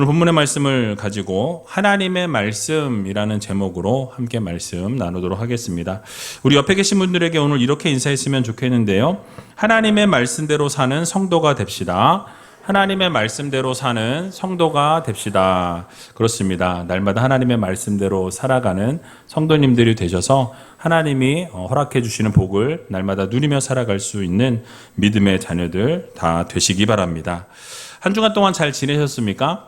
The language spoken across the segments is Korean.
본문의 말씀을 가지고 하나님의 말씀이라는 제목으로 함께 말씀 나누도록 하겠습니다. 우리 옆에 계신 분들에게 오늘 이렇게 인사했으면 좋겠는데요. 하나님의 말씀대로 사는 성도가 됩시다. 하나님의 말씀대로 사는 성도가 됩시다. 그렇습니다. 날마다 하나님의 말씀대로 살아가는 성도님들이 되셔서 하나님이 허락해 주시는 복을 날마다 누리며 살아갈 수 있는 믿음의 자녀들 다 되시기 바랍니다. 한 주간 동안 잘 지내셨습니까?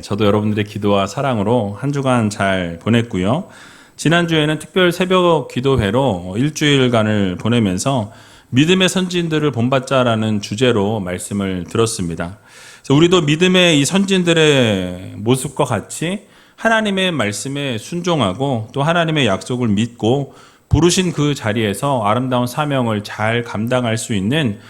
저도 여러분들의 기도와 사랑으로 한 주간 잘 보냈고요. 지난주에는 특별 새벽 기도회로 일주일간을 보내면서 믿음의 선진들을 본받자라는 주제로 말씀을 들었습니다. 그래서 우리도 믿음의 이 선진들의 모습과 같이 하나님의 말씀에 순종하고 또 하나님의 약속을 믿고 부르신 그 자리에서 아름다운 사명을 잘 감당할 수 있는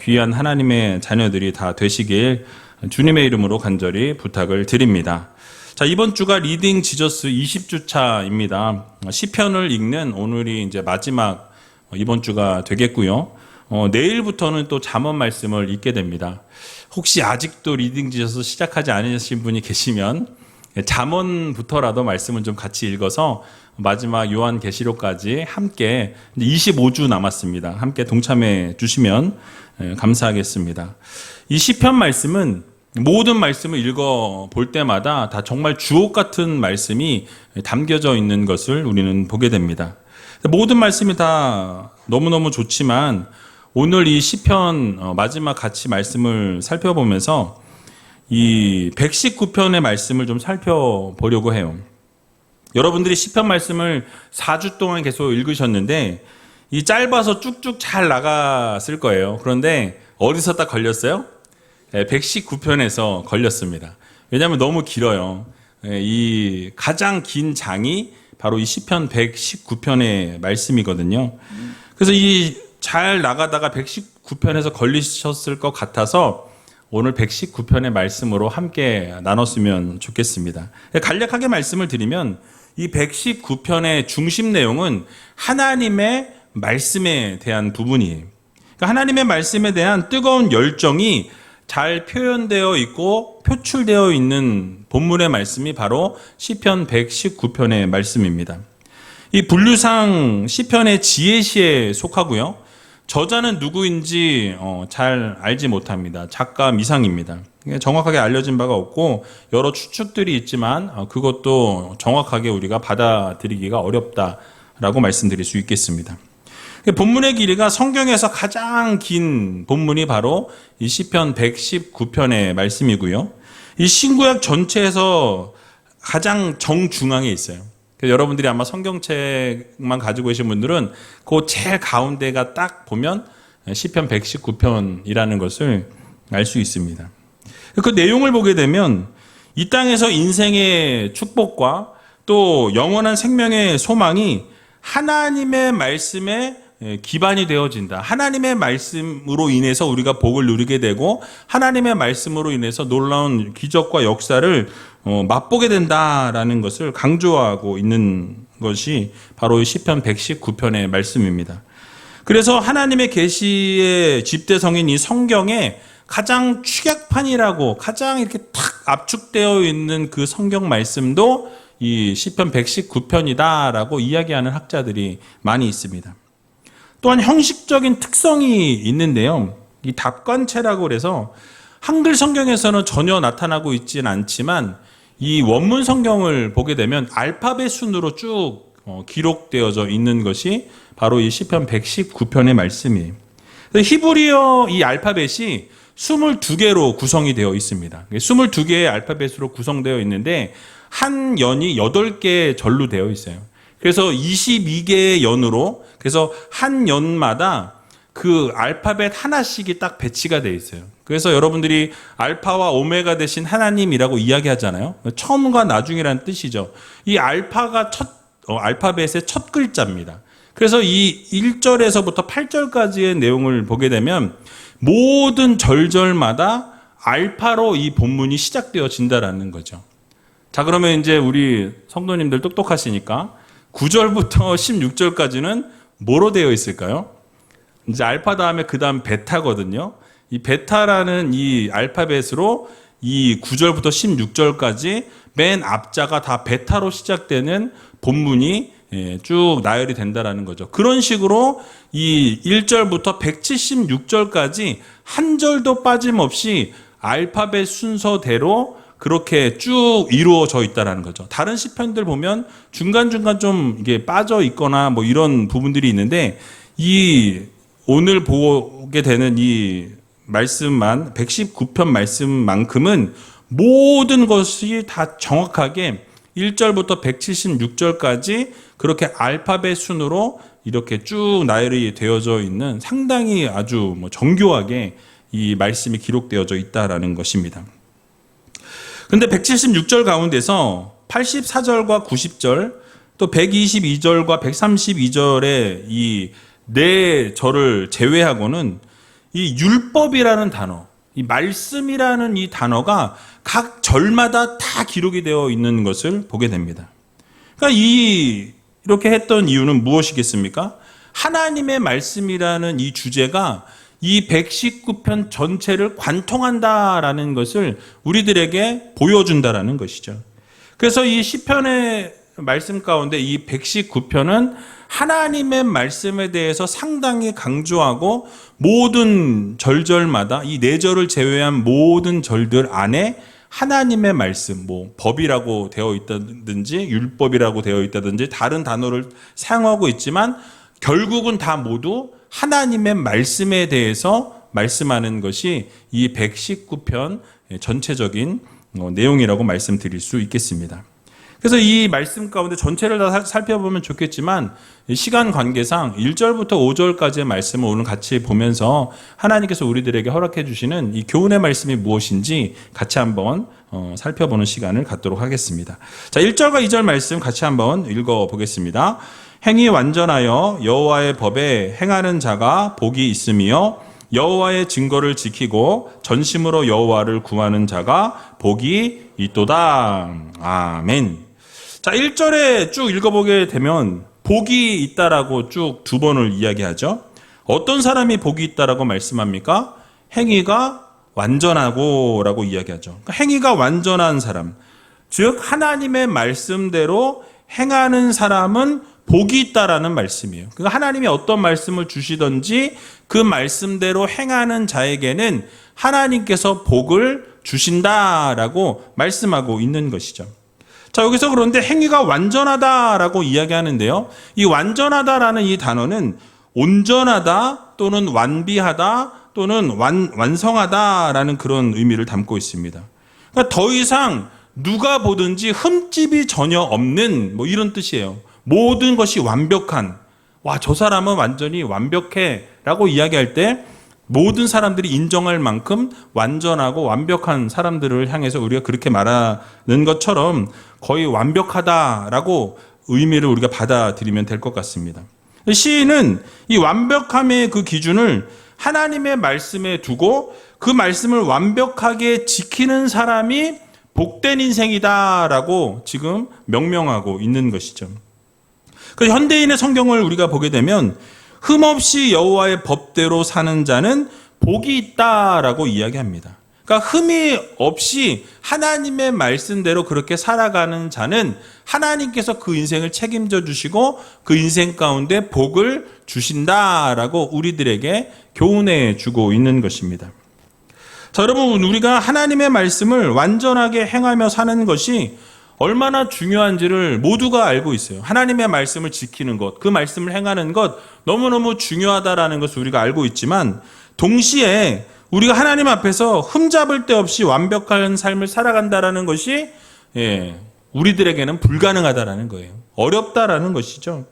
귀한 하나님의 자녀들이 다 되시길 주님의 이름으로 간절히 부탁을 드립니다. 자, 이번 주가 리딩 지저스 20주차입니다. 시편을 읽는 오늘이 이제 마지막 이번 주가 되겠고요. 내일부터는 또 잠언 말씀을 읽게 됩니다. 혹시 아직도 리딩 지저스 시작하지 않으신 분이 계시면 잠언부터라도 말씀을 좀 같이 읽어서 마지막 요한계시록까지 함께 25주 남았습니다. 함께 동참해 주시면 감사하겠습니다. 이 시편 말씀은 모든 말씀을 읽어 볼 때마다 다 정말 주옥 같은 말씀이 담겨져 있는 것을 우리는 보게 됩니다. 모든 말씀이 다 너무너무 좋지만 오늘 이 시편 마지막 같이 말씀을 살펴보면서 이 119편의 말씀을 좀 살펴보려고 해요. 여러분들이 시편 말씀을 4주 동안 계속 읽으셨는데 이 짧아서 쭉쭉 잘 나갔을 거예요. 그런데 어디서 딱 걸렸어요? 119편에서 걸렸습니다. 왜냐하면 너무 길어요. 이 가장 긴 장이 바로 이 시편 119편의 말씀이거든요. 그래서 이 잘 나가다가 119편에서 걸리셨을 것 같아서 오늘 119편의 말씀으로 함께 나눴으면 좋겠습니다. 간략하게 말씀을 드리면 이 119편의 중심 내용은 하나님의 말씀에 대한 부분이에요. 그러니까 하나님의 말씀에 대한 뜨거운 열정이 잘 표현되어 있고 표출되어 있는 본문의 말씀이 바로 시편 119편의 말씀입니다. 이 분류상 시편의 지혜시에 속하고요. 저자는 누구인지 잘 알지 못합니다. 작가 미상입니다. 정확하게 알려진 바가 없고 여러 추측들이 있지만 그것도 정확하게 우리가 받아들이기가 어렵다라고 말씀드릴 수 있겠습니다. 본문의 길이가 성경에서 가장 긴 본문이 바로 이 시편 119편의 말씀이고요. 이 신구약 전체에서 가장 정중앙에 있어요. 여러분들이 아마 성경책만 가지고 계신 분들은 그 제일 가운데가 딱 보면 시편 119편이라는 것을 알 수 있습니다. 그 내용을 보게 되면 이 땅에서 인생의 축복과 또 영원한 생명의 소망이 하나님의 말씀에 기반이 되어진다. 하나님의 말씀으로 인해서 우리가 복을 누리게 되고 하나님의 말씀으로 인해서 놀라운 기적과 역사를 맛보게 된다라는 것을 강조하고 있는 것이 바로 시편 119편의 말씀입니다. 그래서 하나님의 계시의 집대성인 이 성경에 가장 축약판이라고 가장 이렇게 탁 압축되어 있는 그 성경 말씀도 이 시편 119편이다라고 이야기하는 학자들이 많이 있습니다. 또한 형식적인 특성이 있는데요. 이 답관체라고 그래서 한글 성경에서는 전혀 나타나고 있지는 않지만 이 원문 성경을 보게 되면 알파벳 순으로 쭉 기록되어져 있는 것이 바로 이 시편 119편의 말씀이에요. 히브리어 이 알파벳이 22개로 구성이 되어 있습니다. 22개의 알파벳으로 구성되어 있는데 한 연이 8개의 절로 되어 있어요. 그래서 22개의 연으로 그래서 한 연마다 그 알파벳 하나씩이 딱 배치가 되어 있어요. 그래서 여러분들이 알파와 오메가 되신 하나님이라고 이야기하잖아요. 처음과 나중이라는 뜻이죠. 이 알파가 알파벳의 첫 글자입니다. 그래서 이 1절에서부터 8절까지의 내용을 보게 되면 모든 절절마다 알파로 이 본문이 시작되어진다라는 거죠. 자, 그러면 이제 우리 성도님들 똑똑하시니까 9절부터 16절까지는 뭐로 되어 있을까요? 이제 알파 다음에 그 다음 베타거든요. 이 베타라는 이 알파벳으로 이 9절부터 16절까지 맨 앞자가 다 베타로 시작되는 본문이 쭉 나열이 된다라는 거죠. 그런 식으로 이 1절부터 176절까지 한 절도 빠짐없이 알파벳 순서대로 그렇게 쭉 이루어져 있다라는 거죠. 다른 시편들 보면 중간중간 좀 이게 빠져 있거나 뭐 이런 부분들이 있는데 이 오늘 보게 되는 이 말씀만 119편 말씀만큼은 모든 것이 다 정확하게 1절부터 176절까지 그렇게 알파벳 순으로 이렇게 쭉 나열이 되어져 있는 상당히 아주 정교하게 이 말씀이 기록되어져 있다라는 것입니다. 근데 176절 가운데서 84절과 90절 또 122절과 132절의 이 네 절을 제외하고는 이 율법이라는 단어, 이 말씀이라는 이 단어가 각 절마다 다 기록이 되어 있는 것을 보게 됩니다. 그러니까 이렇게 했던 이유는 무엇이겠습니까? 하나님의 말씀이라는 이 주제가 이 119편 전체를 관통한다라는 것을 우리들에게 보여준다라는 것이죠. 그래서 이 시편의 말씀 가운데 이 119편은 하나님의 말씀에 대해서 상당히 강조하고 모든 절절마다 이 네 절을 제외한 모든 절들 안에 하나님의 말씀, 법이라고 되어 있다든지 율법이라고 되어 있다든지 다른 단어를 사용하고 있지만 결국은 다 모두 하나님의 말씀에 대해서 말씀하는 것이 이 119편 전체적인 내용이라고 말씀드릴 수 있겠습니다. 그래서 이 말씀 가운데 전체를 다 살펴보면 좋겠지만 시간 관계상 1절부터 5절까지의 말씀을 오늘 같이 보면서 하나님께서 우리들에게 허락해 주시는 이 교훈의 말씀이 무엇인지 같이 한번 살펴보는 시간을 갖도록 하겠습니다. 자, 1절과 2절 말씀 같이 한번 읽어보겠습니다. 행이 완전하여 여호와의 법에 행하는 자가 복이 있으며 여호와의 증거를 지키고 전심으로 여호와를 구하는 자가 복이 있도다. 아멘. 자, 1절에 쭉 읽어보게 되면 복이 있다라고 쭉 두 번을 이야기하죠. 어떤 사람이 복이 있다라고 말씀합니까? 행위가 완전하고 라고 이야기하죠. 그러니까 행위가 완전한 사람, 즉 하나님의 말씀대로 행하는 사람은 복이 있다라는 말씀이에요. 그러니까 하나님이 어떤 말씀을 주시든지 그 말씀대로 행하는 자에게는 하나님께서 복을 주신다라고 말씀하고 있는 것이죠. 자, 여기서 그런데 행위가 완전하다라고 이야기하는데요. 이 완전하다라는 이 단어는 온전하다 또는 완비하다 또는 완성하다라는 그런 의미를 담고 있습니다. 그러니까 더 이상 누가 보든지 흠집이 전혀 없는 이런 뜻이에요. 모든 것이 완벽한, 저 사람은 완전히 완벽해 라고 이야기할 때 모든 사람들이 인정할 만큼 완전하고 완벽한 사람들을 향해서 우리가 그렇게 말하는 것처럼 거의 완벽하다라고 의미를 우리가 받아들이면 될 것 같습니다. 시인은 이 완벽함의 그 기준을 하나님의 말씀에 두고 그 말씀을 완벽하게 지키는 사람이 복된 인생이다라고 지금 명명하고 있는 것이죠. 그 현대인의 성경을 우리가 보게 되면 흠없이 여호와의 법대로 사는 자는 복이 있다라고 이야기합니다. 그러니까 흠이 없이 하나님의 말씀대로 그렇게 살아가는 자는 하나님께서 그 인생을 책임져 주시고 그 인생 가운데 복을 주신다라고 우리들에게 교훈해 주고 있는 것입니다. 자, 여러분, 우리가 하나님의 말씀을 완전하게 행하며 사는 것이 얼마나 중요한지를 모두가 알고 있어요. 하나님의 말씀을 지키는 것, 그 말씀을 행하는 것 너무너무 중요하다라는 것을 우리가 알고 있지만 동시에 우리가 하나님 앞에서 흠잡을 데 없이 완벽한 삶을 살아간다라는 것이 우리들에게는 불가능하다라는 거예요. 어렵다라는 것이죠.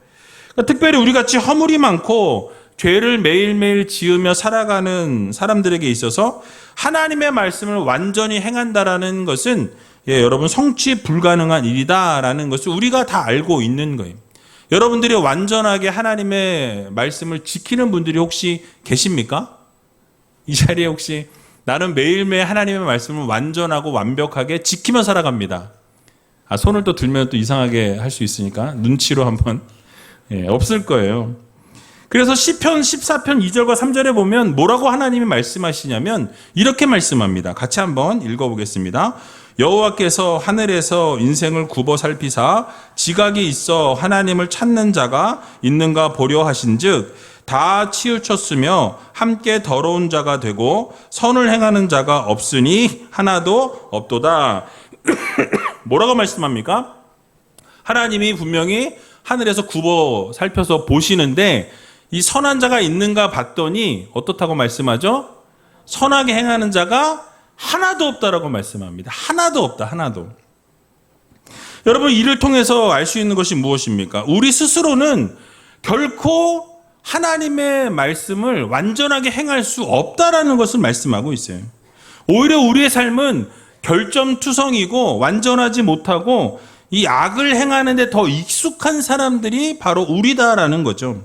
그러니까 특별히 우리같이 허물이 많고 죄를 매일매일 지으며 살아가는 사람들에게 있어서 하나님의 말씀을 완전히 행한다라는 것은 여러분 성취 불가능한 일이다라는 것을 우리가 다 알고 있는 거예요. 여러분들이 완전하게 하나님의 말씀을 지키는 분들이 혹시 계십니까? 이 자리에 혹시 나는 매일매일 하나님의 말씀을 완전하고 완벽하게 지키며 살아갑니다. 손을 또 들면 또 이상하게 할 수 있으니까 눈치로 한번 없을 거예요. 그래서 시편 14편 2절과 3절에 보면 뭐라고 하나님이 말씀하시냐면 이렇게 말씀합니다. 같이 한번 읽어보겠습니다. 여호와께서 하늘에서 인생을 굽어 살피사 지각이 있어 하나님을 찾는 자가 있는가 보려 하신즉 다 치우쳤으며 함께 더러운 자가 되고 선을 행하는 자가 없으니 하나도 없도다. 뭐라고 말씀합니까? 하나님이 분명히 하늘에서 굽어 살펴서 보시는데 이 선한 자가 있는가 봤더니 어떻다고 말씀하죠? 선하게 행하는 자가 하나도 없다라고 말씀합니다. 하나도 없다. 하나도. 여러분, 이를 통해서 알 수 있는 것이 무엇입니까? 우리 스스로는 결코 하나님의 말씀을 완전하게 행할 수 없다라는 것을 말씀하고 있어요. 오히려 우리의 삶은 결점투성이고 완전하지 못하고 이 악을 행하는 데 더 익숙한 사람들이 바로 우리다라는 거죠.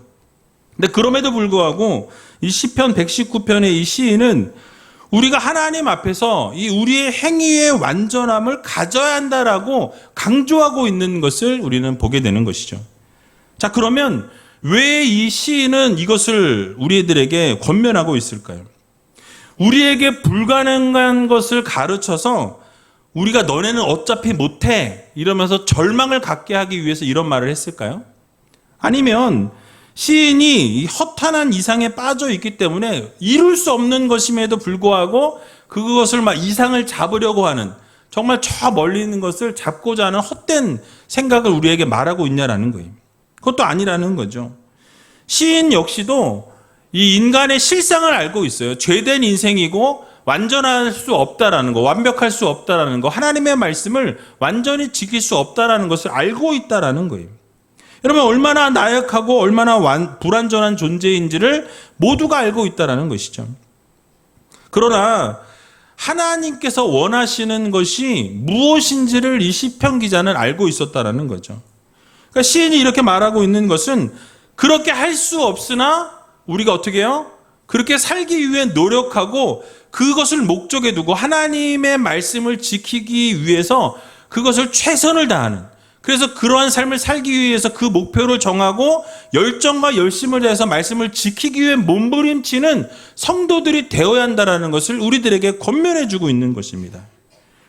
근데 그럼에도 불구하고 이 시편 119편의 이 시인은 우리가 하나님 앞에서 이 우리의 행위의 완전함을 가져야 한다라고 강조하고 있는 것을 우리는 보게 되는 것이죠. 자, 그러면 왜 이 시인은 이것을 우리들에게 권면하고 있을까요? 우리에게 불가능한 것을 가르쳐서 우리가 너네는 어차피 못해 이러면서 절망을 갖게 하기 위해서 이런 말을 했을까요? 아니면 시인이 허탄한 이상에 빠져 있기 때문에 이룰 수 없는 것임에도 불구하고 그것을 막 이상을 잡으려고 하는, 정말 저 멀리 있는 것을 잡고자 하는 헛된 생각을 우리에게 말하고 있냐라는 거예요. 그것도 아니라는 거죠. 시인 역시도 이 인간의 실상을 알고 있어요. 죄된 인생이고 완전할 수 없다라는 거, 완벽할 수 없다라는 거, 하나님의 말씀을 완전히 지킬 수 없다라는 것을 알고 있다라는 거예요. 여러분, 얼마나 나약하고 얼마나 불완전한 존재인지를 모두가 알고 있다라는 것이죠. 그러나 하나님께서 원하시는 것이 무엇인지를 이 시편 기자는 알고 있었다라는 거죠. 그러니까 시인이 이렇게 말하고 있는 것은 그렇게 할 수 없으나 우리가 어떻게 해요? 그렇게 살기 위해 노력하고 그것을 목적에 두고 하나님의 말씀을 지키기 위해서 그것을 최선을 다하는, 그래서 그러한 삶을 살기 위해서 그 목표를 정하고 열정과 열심을 다해서 말씀을 지키기 위해 몸부림치는 성도들이 되어야 한다는 것을 우리들에게 권면해 주고 있는 것입니다.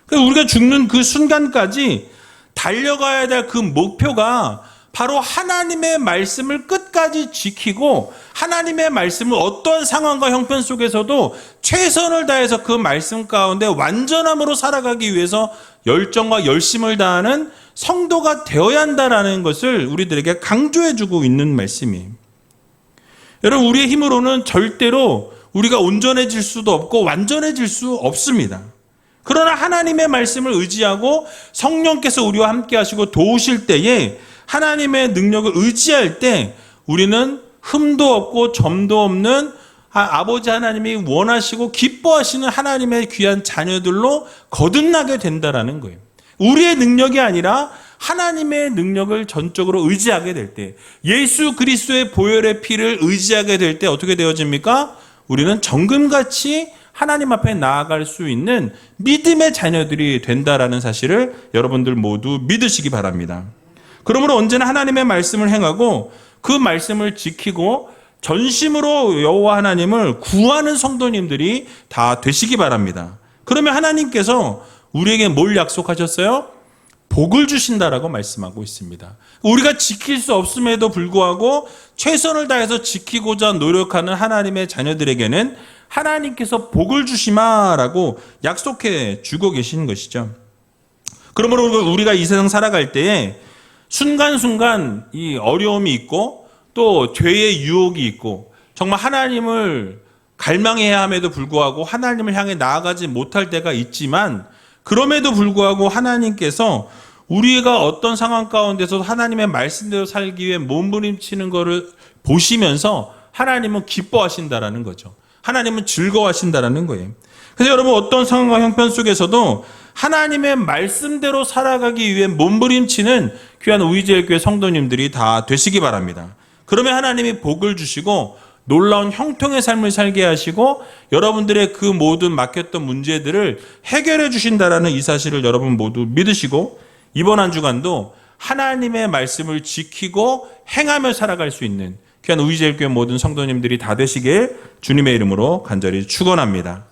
그러니까 우리가 죽는 그 순간까지 달려가야 될 그 목표가 바로 하나님의 말씀을 끝까지 지키고 하나님의 말씀을 어떠한 상황과 형편 속에서도 최선을 다해서 그 말씀 가운데 완전함으로 살아가기 위해서 열정과 열심을 다하는 성도가 되어야 한다는 것을 우리들에게 강조해주고 있는 말씀이에요. 여러분, 우리의 힘으로는 절대로 우리가 온전해질 수도 없고 완전해질 수 없습니다. 그러나 하나님의 말씀을 의지하고 성령께서 우리와 함께 하시고 도우실 때에 하나님의 능력을 의지할 때 우리는 흠도 없고 점도 없는 아버지 하나님이 원하시고 기뻐하시는 하나님의 귀한 자녀들로 거듭나게 된다라는 거예요. 우리의 능력이 아니라 하나님의 능력을 전적으로 의지하게 될 때, 예수 그리스도의 보혈의 피를 의지하게 될 때 어떻게 되어집니까? 우리는 정금같이 하나님 앞에 나아갈 수 있는 믿음의 자녀들이 된다라는 사실을 여러분들 모두 믿으시기 바랍니다. 그러므로 언제나 하나님의 말씀을 행하고 그 말씀을 지키고 전심으로 여호와 하나님을 구하는 성도님들이 다 되시기 바랍니다. 그러면 하나님께서 우리에게 뭘 약속하셨어요? 복을 주신다라고 말씀하고 있습니다. 우리가 지킬 수 없음에도 불구하고 최선을 다해서 지키고자 노력하는 하나님의 자녀들에게는 하나님께서 복을 주시마라고 약속해 주고 계시는 것이죠. 그러므로 우리가 이 세상 살아갈 때에 순간순간 이 어려움이 있고 또 죄의 유혹이 있고 정말 하나님을 갈망해야 함에도 불구하고 하나님을 향해 나아가지 못할 때가 있지만, 그럼에도 불구하고 하나님께서 우리가 어떤 상황 가운데서 하나님의 말씀대로 살기 위해 몸부림치는 것을 보시면서 하나님은 기뻐하신다라는 거죠. 하나님은 즐거워하신다라는 거예요. 그래서 여러분, 어떤 상황과 형편 속에서도 하나님의 말씀대로 살아가기 위해 몸부림치는 귀한 우리제일교회 성도님들이 다 되시기 바랍니다. 그러면 하나님이 복을 주시고 놀라운 형통의 삶을 살게 하시고 여러분들의 그 모든 막혔던 문제들을 해결해 주신다라는 이 사실을 여러분 모두 믿으시고, 이번 한 주간도 하나님의 말씀을 지키고 행하며 살아갈 수 있는 귀한 우리제일교회 모든 성도님들이 다 되시길 주님의 이름으로 간절히 축원합니다.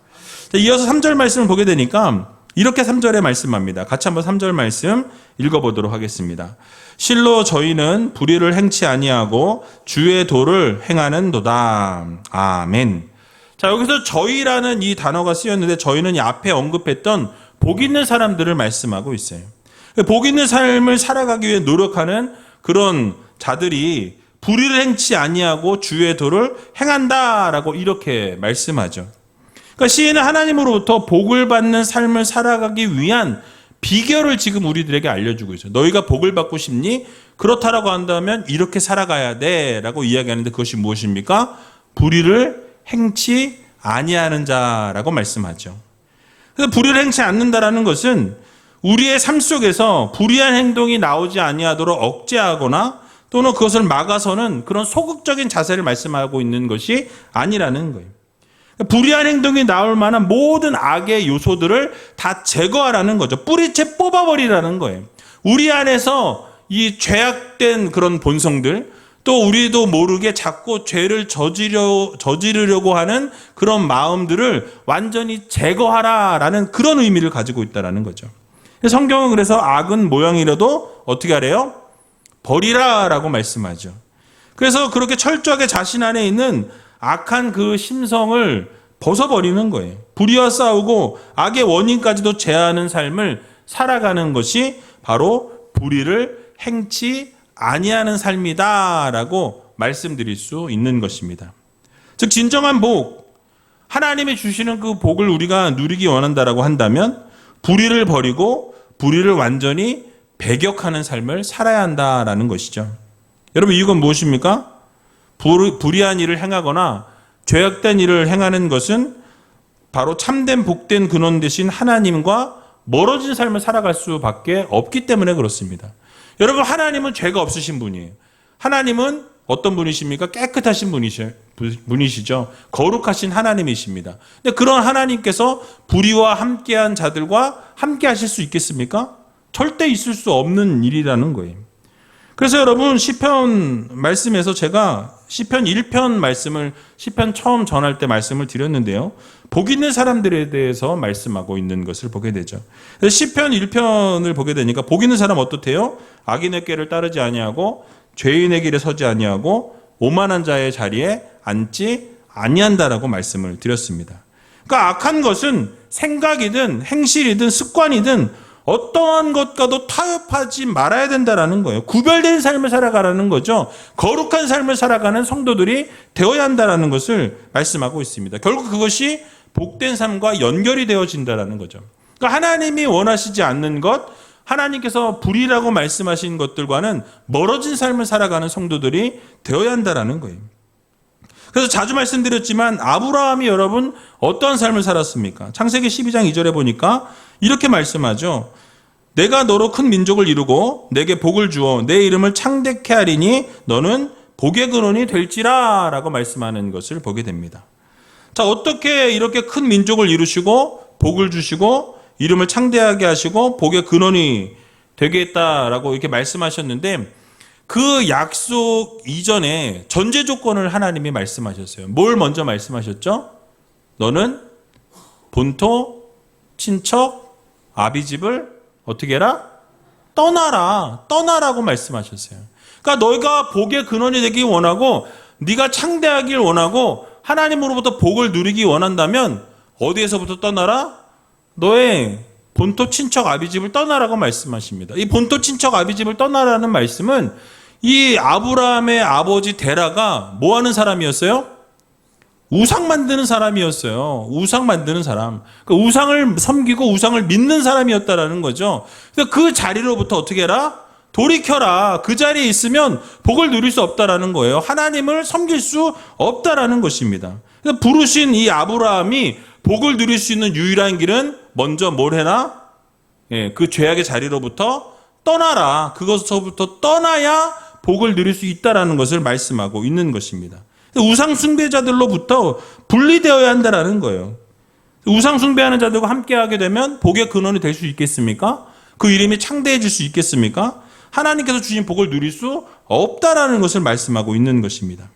이어서 3절 말씀을 보게 되니까 이렇게 3절에 말씀합니다. 같이 한번 3절 말씀 읽어보도록 하겠습니다. 실로 저희는 불의를 행치 아니하고 주의 도를 행하는도다. 아멘. 자, 여기서 저희라는 이 단어가 쓰였는데 저희는 이 앞에 언급했던 복 있는 사람들을 말씀하고 있어요. 복 있는 삶을 살아가기 위해 노력하는 그런 자들이 불의를 행치 아니하고 주의 도를 행한다라고 이렇게 말씀하죠. 그러니까 시인은 하나님으로부터 복을 받는 삶을 살아가기 위한 비결을 지금 우리들에게 알려주고 있어요. 너희가 복을 받고 싶니? 그렇다라고 한다면 이렇게 살아가야 돼 라고 이야기하는데 그것이 무엇입니까? 불의를 행치 아니하는 자라고 말씀하죠. 그래서 불의를 행치 않는다라는 것은 우리의 삶 속에서 불의한 행동이 나오지 아니하도록 억제하거나 또는 그것을 막아서는 그런 소극적인 자세를 말씀하고 있는 것이 아니라는 거예요. 불의한 행동이 나올 만한 모든 악의 요소들을 다 제거하라는 거죠. 뿌리채 뽑아버리라는 거예요. 우리 안에서 이 죄악된 그런 본성들, 또 우리도 모르게 자꾸 죄를 저지르려고 하는 그런 마음들을 완전히 제거하라라는 그런 의미를 가지고 있다는 거죠. 성경은 그래서 악은 모양이라도 어떻게 하래요? 버리라라고 말씀하죠. 그래서 그렇게 철저하게 자신 안에 있는 악한 그 심성을 벗어버리는 거예요. 불의와 싸우고 악의 원인까지도 제하는 삶을 살아가는 것이 바로 불의를 행치 아니하는 삶이다라고 말씀드릴 수 있는 것입니다. 즉 진정한 복, 하나님이 주시는 그 복을 우리가 누리기 원한다라고 한다면 불의를 버리고 불의를 완전히 배격하는 삶을 살아야 한다라는 것이죠. 여러분 이건 무엇입니까? 불의한 일을 행하거나 죄악된 일을 행하는 것은 바로 참된 복된 근원 되신 하나님과 멀어진 삶을 살아갈 수밖에 없기 때문에 그렇습니다. 여러분 하나님은 죄가 없으신 분이에요. 하나님은 어떤 분이십니까? 깨끗하신 분이시죠. 거룩하신 하나님이십니다. 근데 그런 하나님께서 불의와 함께한 자들과 함께 하실 수 있겠습니까? 절대 있을 수 없는 일이라는 거예요. 그래서 여러분 시편 말씀에서 제가 시편 1편 말씀을 시편 처음 전할 때 말씀을 드렸는데요. 복 있는 사람들에 대해서 말씀하고 있는 것을 보게 되죠. 시편 1편을 보게 되니까 복 있는 사람 어떻대요? 악인의 꾀를 따르지 아니하고 죄인의 길에 서지 아니하고 오만한 자의 자리에 앉지 아니한다라고 말씀을 드렸습니다. 그러니까 악한 것은 생각이든 행실이든 습관이든 어떠한 것과도 타협하지 말아야 된다라는 거예요. 구별된 삶을 살아가라는 거죠. 거룩한 삶을 살아가는 성도들이 되어야 한다라는 것을 말씀하고 있습니다. 결국 그것이 복된 삶과 연결이 되어진다라는 거죠. 그러니까 하나님이 원하시지 않는 것, 하나님께서 불의라고 말씀하신 것들과는 멀어진 삶을 살아가는 성도들이 되어야 한다라는 거예요. 그래서 자주 말씀드렸지만 아브라함이 여러분 어떠한 삶을 살았습니까? 창세기 12장 2절에 보니까 이렇게 말씀하죠. 내가 너로 큰 민족을 이루고 내게 복을 주어 내 이름을 창대케 하리니 너는 복의 근원이 될지라 라고 말씀하는 것을 보게 됩니다. 자, 어떻게 이렇게 큰 민족을 이루시고 복을 주시고 이름을 창대하게 하시고 복의 근원이 되겠다라고 이렇게 말씀하셨는데 그 약속 이전에 전제 조건을 하나님이 말씀하셨어요. 뭘 먼저 말씀하셨죠? 너는 본토, 친척, 아비집을 어떻게 해라? 떠나라고 말씀하셨어요. 그러니까 너희가 복의 근원이 되기 원하고 네가 창대하길 원하고 하나님으로부터 복을 누리기 원한다면 어디에서부터 떠나라? 너의 본토, 친척, 아비집을 떠나라고 말씀하십니다. 이 본토, 친척, 아비집을 떠나라는 말씀은 이 아브라함의 아버지 데라가 뭐 하는 사람이었어요? 우상 만드는 사람이었어요. 우상 만드는 사람. 그러니까 우상을 섬기고 우상을 믿는 사람이었다라는 거죠. 그래서 그 자리로부터 어떻게 해라? 돌이켜라. 그 자리에 있으면 복을 누릴 수 없다라는 거예요. 하나님을 섬길 수 없다라는 것입니다. 그래서 부르신 이 아브라함이 복을 누릴 수 있는 유일한 길은 먼저 뭘 해라? 그 죄악의 자리로부터 떠나라. 그것서부터 떠나야 복을 누릴 수 있다라는 것을 말씀하고 있는 것입니다. 우상 숭배자들로부터 분리되어야 한다라는 거예요. 우상 숭배하는 자들과 함께하게 되면 복의 근원이 될 수 있겠습니까? 그 이름이 창대해질 수 있겠습니까? 하나님께서 주신 복을 누릴 수 없다라는 것을 말씀하고 있는 것입니다.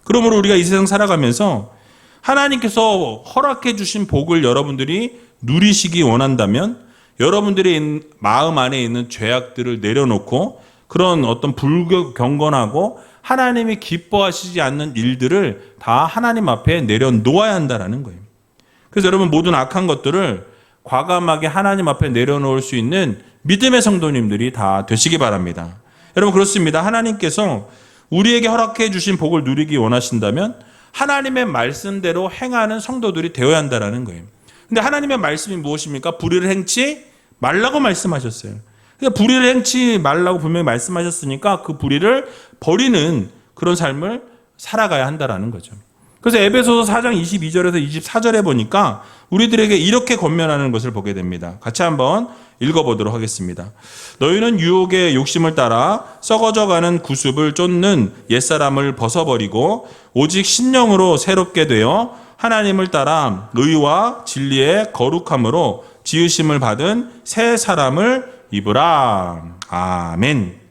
그러므로 우리가 이 세상 살아가면서 하나님께서 허락해 주신 복을 여러분들이 누리시기 원한다면 여러분들의 마음 안에 있는 죄악들을 내려놓고 그런 어떤 불경건하고 하나님이 기뻐하시지 않는 일들을 다 하나님 앞에 내려놓아야 한다는 거예요. 그래서 여러분 모든 악한 것들을 과감하게 하나님 앞에 내려놓을 수 있는 믿음의 성도님들이 다 되시기 바랍니다. 여러분 그렇습니다. 하나님께서 우리에게 허락해 주신 복을 누리기 원하신다면 하나님의 말씀대로 행하는 성도들이 되어야 한다는 거예요. 근데 하나님의 말씀이 무엇입니까? 불의를 행치 말라고 말씀하셨어요. 그러니까 불의를 행치 말라고 분명히 말씀하셨으니까 그 불의를 버리는 그런 삶을 살아가야 한다는 거죠. 그래서 에베소서 4장 22절에서 24절에 보니까 우리들에게 이렇게 권면하는 것을 보게 됩니다. 같이 한번 읽어보도록 하겠습니다. 너희는 유혹의 욕심을 따라 썩어져가는 구습을 쫓는 옛사람을 벗어버리고 오직 신령으로 새롭게 되어 하나님을 따라 의와 진리의 거룩함으로 지으심을 받은 새 사람을 입으라. 아멘.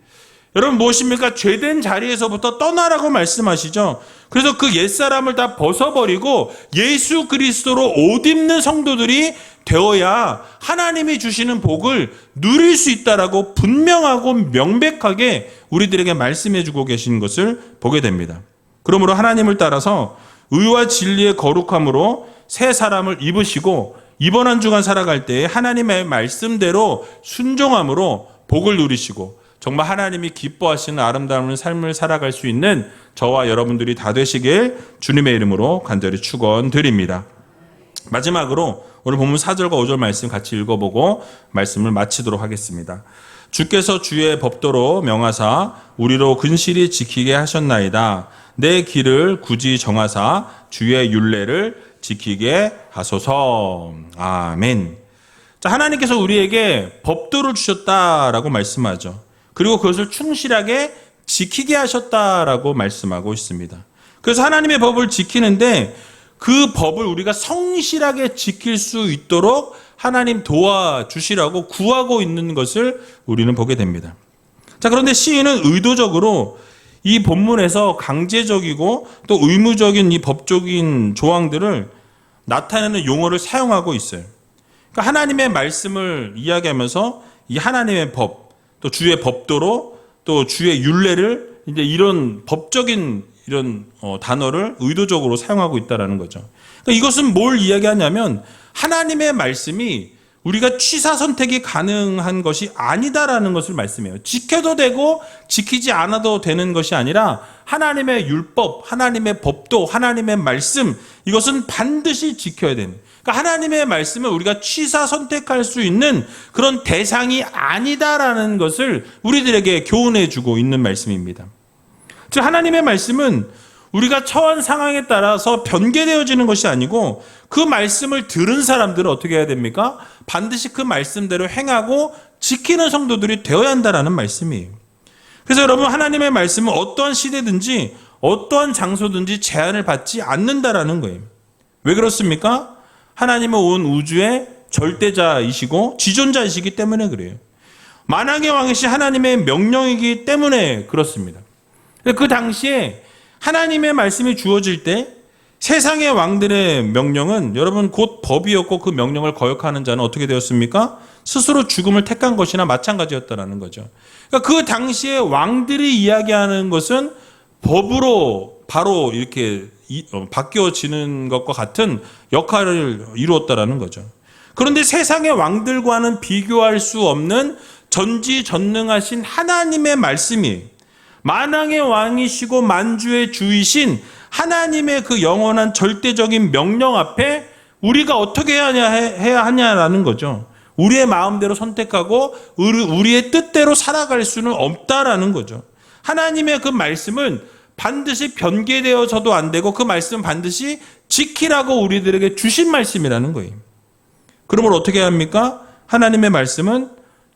여러분 무엇입니까? 죄된 자리에서부터 떠나라고 말씀하시죠. 그래서 그 옛사람을 다 벗어버리고 예수 그리스도로 옷 입는 성도들이 되어야 하나님이 주시는 복을 누릴 수 있다라고 분명하고 명백하게 우리들에게 말씀해 주고 계신 것을 보게 됩니다. 그러므로 하나님을 따라서 의와 진리의 거룩함으로 새 사람을 입으시고 이번 한 주간 살아갈 때에 하나님의 말씀대로 순종함으로 복을 누리시고 정말 하나님이 기뻐하시는 아름다운 삶을 살아갈 수 있는 저와 여러분들이 다 되시길 주님의 이름으로 간절히 축원드립니다. 마지막으로 오늘 본문 4절과 5절 말씀 같이 읽어보고 말씀을 마치도록 하겠습니다. 주께서 주의 법도로 명하사 우리로 근실히 지키게 하셨나이다. 내 길을 굳이 정하사 주의 율례를 지키게 하소서. 아멘. 자, 하나님께서 우리에게 법도를 주셨다라고 말씀하죠. 그리고 그것을 충실하게 지키게 하셨다라고 말씀하고 있습니다. 그래서 하나님의 법을 지키는데 그 법을 우리가 성실하게 지킬 수 있도록 하나님 도와주시라고 구하고 있는 것을 우리는 보게 됩니다. 자, 그런데 시인은 의도적으로 이 본문에서 강제적이고 또 의무적인 이 법적인 조항들을 나타내는 용어를 사용하고 있어요. 그러니까 하나님의 말씀을 이야기하면서 이 하나님의 법, 또 주의 법도로 또 주의 율례를 이제 이런 법적인 이런 단어를 의도적으로 사용하고 있다라는 거죠. 그러니까 이것은 뭘 이야기하냐면 하나님의 말씀이 우리가 취사 선택이 가능한 것이 아니다라는 것을 말씀해요. 지켜도 되고 지키지 않아도 되는 것이 아니라 하나님의 율법, 하나님의 법도, 하나님의 말씀 이것은 반드시 지켜야 되는. 그러니까 하나님의 말씀을 우리가 취사 선택할 수 있는 그런 대상이 아니다라는 것을 우리들에게 교훈해 주고 있는 말씀입니다. 즉 하나님의 말씀은 우리가 처한 상황에 따라서 변개되어지는 것이 아니고 그 말씀을 들은 사람들은 어떻게 해야 됩니까? 반드시 그 말씀대로 행하고 지키는 성도들이 되어야 한다는 말씀이에요. 그래서 여러분 하나님의 말씀은 어떠한 시대든지 어떠한 장소든지 제한을 받지 않는다라는 거예요. 왜 그렇습니까? 하나님은 온 우주의 절대자이시고 지존자이시기 때문에 그래요. 만왕의 왕이신 하나님의 명령이기 때문에 그렇습니다. 그 당시에 하나님의 말씀이 주어질 때 세상의 왕들의 명령은 여러분 곧 법이었고 그 명령을 거역하는 자는 어떻게 되었습니까? 스스로 죽음을 택한 것이나 마찬가지였다는 거죠. 그러니까 그 당시에 왕들이 이야기하는 것은 법으로 바로 이렇게 바뀌어지는 것과 같은 역할을 이루었다라는 거죠. 그런데 세상의 왕들과는 비교할 수 없는 전지전능하신 하나님의 말씀이 만왕의 왕이시고 만주의 주이신 하나님의 그 영원한 절대적인 명령 앞에 우리가 어떻게 해야 하냐라는 거죠. 우리의 마음대로 선택하고 우리의 뜻대로 살아갈 수는 없다라는 거죠. 하나님의 그 말씀은 반드시 변개되어서도 안 되고 그 말씀은 반드시 지키라고 우리들에게 주신 말씀이라는 거예요. 그러므로 어떻게 해야 합니까? 하나님의 말씀은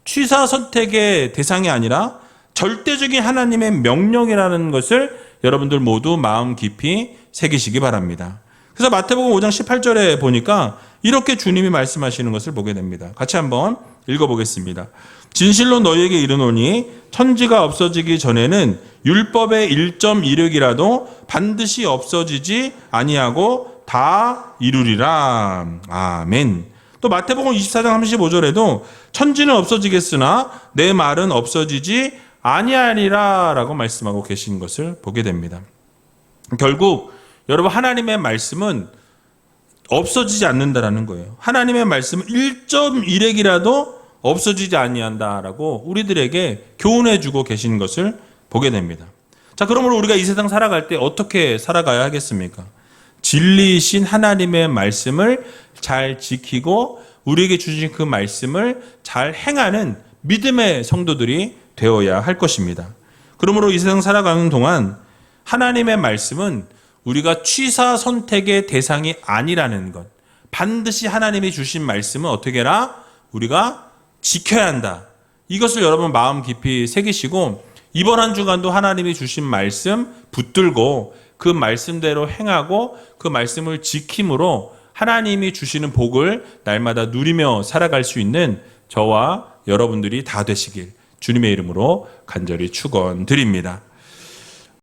취사 선택의 대상이 아니라 절대적인 하나님의 명령이라는 것을 여러분들 모두 마음 깊이 새기시기 바랍니다. 그래서 마태복음 5장 18절에 보니까 이렇게 주님이 말씀하시는 것을 보게 됩니다. 같이 한번 읽어보겠습니다. 진실로 너희에게 이르노니 천지가 없어지기 전에는 율법의 1.16이라도 반드시 없어지지 아니하고 다 이루리라. 아멘. 또 마태복음 24장 35절에도 천지는 없어지겠으나 내 말은 없어지지 아니하리라 라고 말씀하고 계신 것을 보게 됩니다. 결국 여러분, 하나님의 말씀은 없어지지 않는다라는 거예요. 하나님의 말씀은 1.1핵이라도 없어지지 아니한다라고 우리들에게 교훈해주고 계신 것을 보게 됩니다. 자, 그러므로 우리가 이 세상 살아갈 때 어떻게 살아가야 하겠습니까? 진리이신 하나님의 말씀을 잘 지키고 우리에게 주신 그 말씀을 잘 행하는 믿음의 성도들이 되어야 할 것입니다. 그러므로 이 세상 살아가는 동안 하나님의 말씀은 우리가 취사 선택의 대상이 아니라는 것, 반드시 하나님이 주신 말씀은 어떻게 해라? 우리가 지켜야 한다. 이것을 여러분 마음 깊이 새기시고 이번 한 주간도 하나님이 주신 말씀 붙들고 그 말씀대로 행하고 그 말씀을 지킴으로 하나님이 주시는 복을 날마다 누리며 살아갈 수 있는 저와 여러분들이 다 되시길 주님의 이름으로 간절히 축원드립니다.